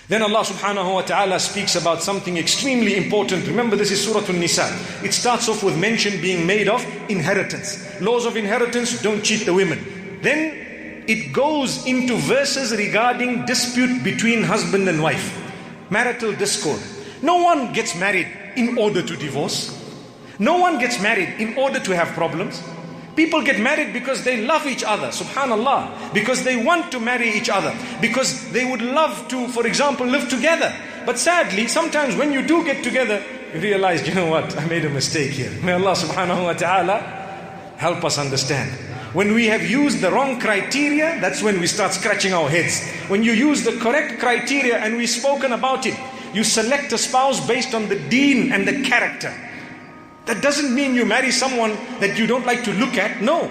Then Allah subhanahu wa ta'ala speaks about something extremely important. Remember, this is Surah An-Nisa. It starts off with mention being made of inheritance. Laws of inheritance, don't cheat the women. Then it goes into verses regarding dispute between husband and wife. Marital discord. No one gets married in order to divorce. No one gets married in order to have problems. People get married because they love each other, subhanallah, because they want to marry each other, because they would love to, for example, live together. But sadly, sometimes when you do get together, you realize, you know what, I made a mistake here. May Allah subhanahu wa ta'ala help us understand. When we have used the wrong criteria, that's when we start scratching our heads. When you use the correct criteria and we've spoken about it, you select a spouse based on the deen and the character. That doesn't mean you marry someone that you don't like to look at. No.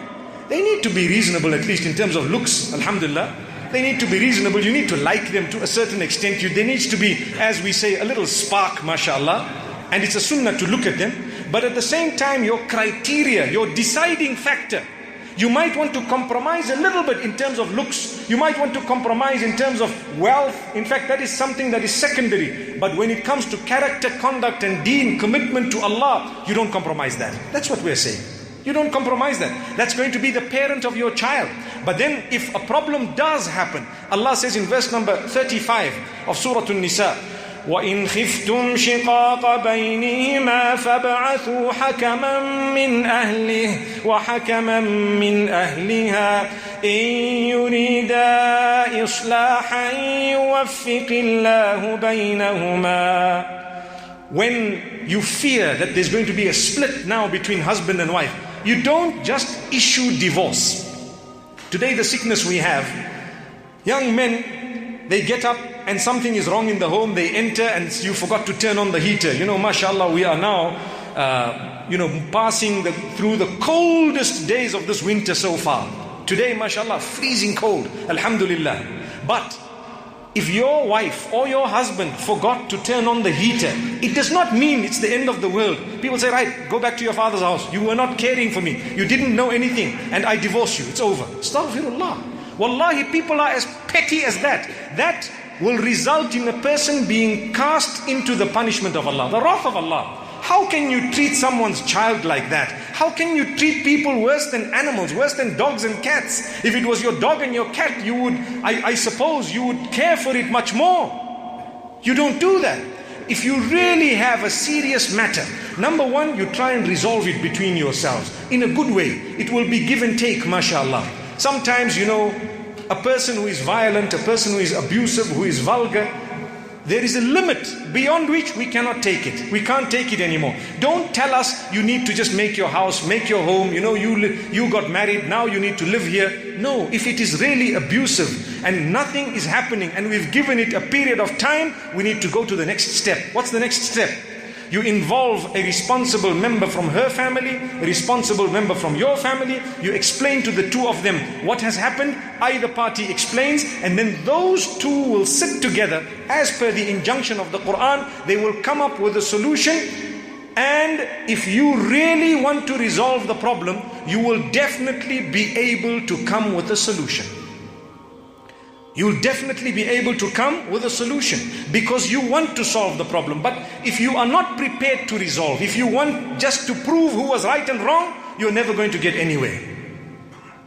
They need to be reasonable, at least in terms of looks, alhamdulillah. They need to be reasonable. You need to like them to a certain extent. There needs to be, as we say, a little spark, mashallah. And it's a sunnah to look at them. But at the same time, your criteria, your deciding factor, you might want to compromise a little bit in terms of looks. You might want to compromise in terms of wealth. In fact, that is something that is secondary. But when it comes to character, conduct and deen, commitment to Allah, you don't compromise that. That's what we're saying. You don't compromise that. That's going to be the parent of your child. But then if a problem does happen, Allah says in verse number 35 of Surah An-Nisa, وَإِنْ خِفْتُمْ شِقَاقَ بَيْنِهِمَا فَابْعَثُوا حَكَمًا مِّنْ أَهْلِهِ وَحَكَمًا مِّنْ أَهْلِهَا إِنْ يُرِيدَا إِصْلَاحًا يُوَفِّقِ اللَّهُ بَيْنَهُمَا. When you fear that there's going to be a split now between husband and wife, you don't just issue divorce. Today the sickness we have, young men, they get up and something is wrong in the home, they enter and you forgot to turn on the heater. You know, mashallah, we are now, passing through the coldest days of this winter so far. Today, mashallah, freezing cold, alhamdulillah. But if your wife or your husband forgot to turn on the heater, it does not mean it's the end of the world. People say, right, go back to your father's house. You were not caring for me. You didn't know anything and I divorce you. It's over. Astaghfirullah. Wallahi, people are as petty as that. That will result in a person being cast into the punishment of Allah, the wrath of Allah. How can you treat someone's child like that? How can you treat people worse than animals, worse than dogs and cats? If it was your dog and your cat, you would, I suppose, you would care for it much more. You don't do that. If you really have a serious matter, number one, you try and resolve it between yourselves in a good way. It will be give and take, mashallah. Sometimes, a person who is violent, a person who is abusive, who is vulgar, there is a limit beyond which we cannot take it. We can't take it anymore. Don't tell us you need to just make your house, make your home. You got married, now you need to live here. No, if it is really abusive and nothing is happening and we've given it a period of time, we need to go to the next step. What's the next step? You involve a responsible member from her family, a responsible member from your family. You explain to the two of them what has happened. Either party explains, and then those two will sit together as per the injunction of the Quran. They will come up with a solution. And if you really want to resolve the problem, you will definitely be able to come with a solution. You'll definitely be able to come with a solution because you want to solve the problem. But if you are not prepared to resolve, if you want just to prove who was right and wrong, you're never going to get anywhere.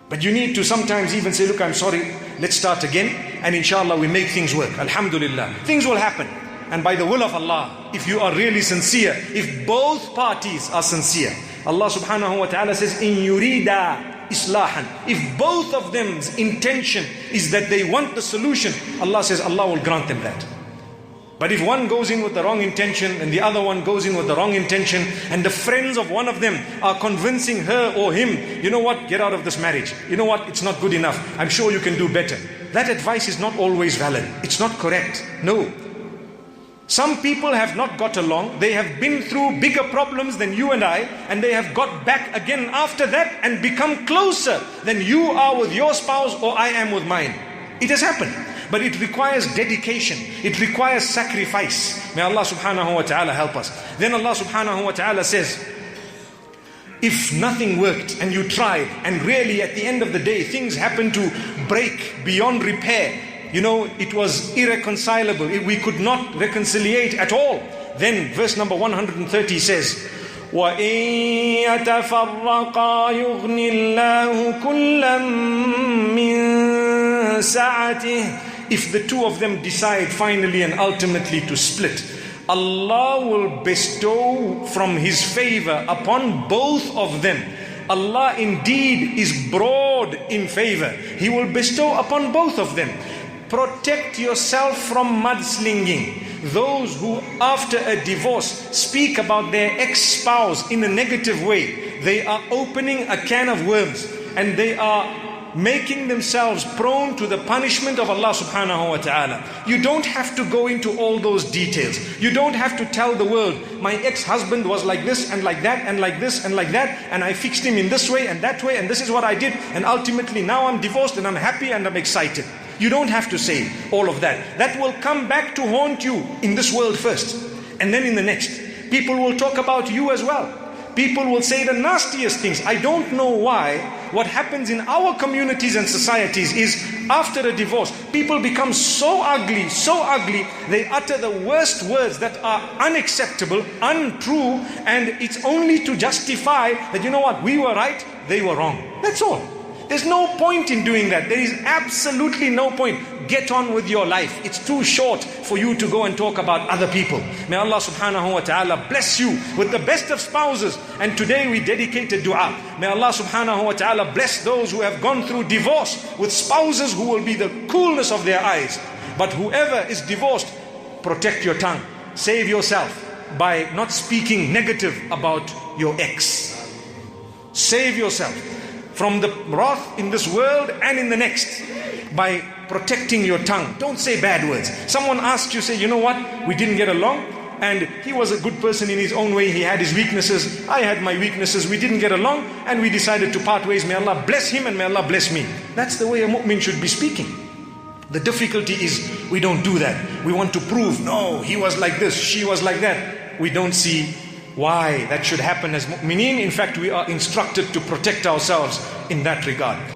But you need to sometimes even say, look, I'm sorry, let's start again. And inshallah, we make things work. Alhamdulillah. Things will happen. And by the will of Allah, if you are really sincere, if both parties are sincere, Allah subhanahu wa ta'ala says, in yurida islahan. If both of them's intention is that they want the solution, Allah says Allah will grant them that. But if one goes in with the wrong intention and the other one goes in with the wrong intention, and the friends of one of them are convincing her or him, you know what, get out of this marriage. You know what, it's not good enough. I'm sure you can do better. That advice is not always valid. It's not correct. No. Some people have not got along. They have been through bigger problems than you and I, and they have got back again after that and become closer than you are with your spouse or I am with mine. It has happened. But it requires dedication. It requires sacrifice. May Allah subhanahu wa ta'ala help us. Then Allah subhanahu wa ta'ala says, if nothing worked and you tried, and really at the end of the day things happen to break beyond repair, it was irreconcilable. We could not reconciliate at all. Then verse number 130 says, وَإِن يَتَفَرَّقَا يُغْنِ اللَّهُ كُلًّا مِّن سَعَتِهِ. If the two of them decide finally and ultimately to split, Allah will bestow from His favor upon both of them. Allah indeed is broad in favor. He will bestow upon both of them. Protect yourself from mudslinging. Those who after a divorce speak about their ex-spouse in a negative way, they are opening a can of worms, and they are making themselves prone to the punishment of Allah subhanahu wa ta'ala. You don't have to go into all those details. You don't have to tell the world, my ex-husband was like this and like that and like this and like that, and I fixed him in this way and that way, and this is what I did, and ultimately now I'm divorced and I'm happy and I'm excited. You don't have to say all of that. That will come back to haunt you in this world first, and then in the next. People will talk about you as well. People will say the nastiest things. I don't know why. What happens in our communities and societies is, after a divorce, people become so ugly, they utter the worst words that are unacceptable, untrue, and it's only to justify that, you know what, we were right, they were wrong. That's all. There's no point in doing that. There is absolutely no point. Get on with your life. It's too short for you to go and talk about other people. May Allah subhanahu wa ta'ala bless you with the best of spouses. And today we dedicate a dua. May Allah subhanahu wa ta'ala bless those who have gone through divorce with spouses who will be the coolness of their eyes. But whoever is divorced, protect your tongue. Save yourself by not speaking negative about your ex. Save yourself from the wrath in this world and in the next by protecting your tongue. Don't say bad words. Someone asks you, say, you know what, we didn't get along, and he was a good person in his own way, he had his weaknesses, I had my weaknesses, we didn't get along, and we decided to part ways. May Allah bless him and may Allah bless me. That's the way a mu'min should be speaking. The difficulty is we don't do that. We want to prove, no, he was like this, she was like that. We don't see why that should happen as mu'mineen. In fact, we are instructed to protect ourselves in that regard.